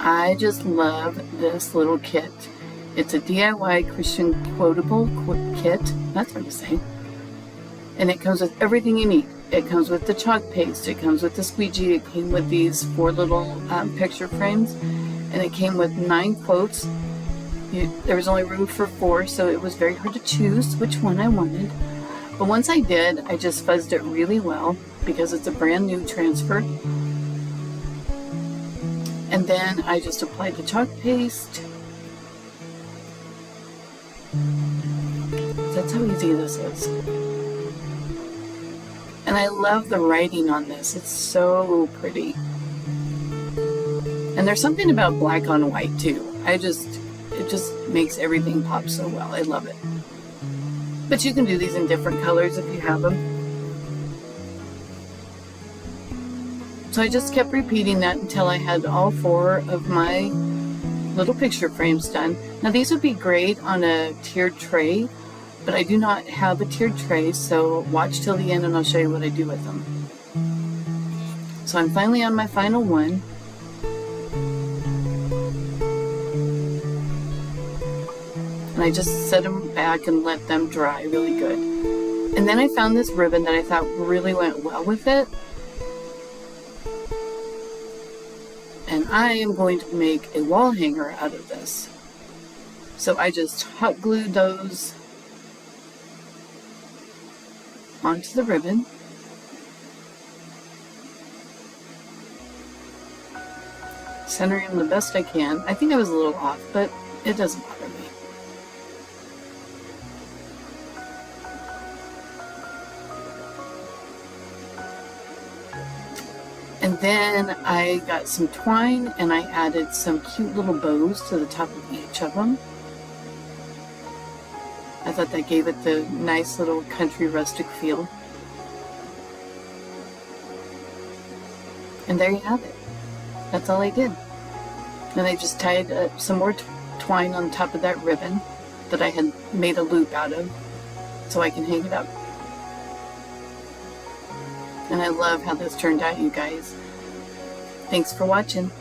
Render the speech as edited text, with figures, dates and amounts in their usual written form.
I just love this little kit. It's a DIY Christian quotable kit. That's hard to say. And it comes with everything you need. It comes with the chalk paste. It comes with the squeegee. It came with these 4 little picture frames. And it came with 9 quotes. There was only room for 4, so it was very hard to choose which one I wanted. But once I did, I just fuzzed it really well because it's a brand new transfer. And then I just applied the chalk paste. That's how easy this is. And I love the writing on this. It's so pretty. And there's something about black on white too. It just makes everything pop so well. I love it. But you can do these in different colors if you have them. So I just kept repeating that until I had all 4 of my little picture frames done. Now these would be great on a tiered tray, but I do not have a tiered tray, so watch till the end and I'll show you what I do with them. So I'm finally on my final one. And I just set them back and let them dry really good. And then I found this ribbon that I thought really went well with it. And I am going to make a wall hanger out of this. So I just hot glued those onto the ribbon. Centering them the best I can. I think I was a little off, but it doesn't bother me. And then I got some twine and I added some cute little bows to the top of each of them. I thought that gave it the nice little country rustic feel. And there you have it. That's all I did. And I just tied some more twine on top of that ribbon that I had made a loop out of so I can hang it up. And I love how this turned out, you guys. Thanks for watching.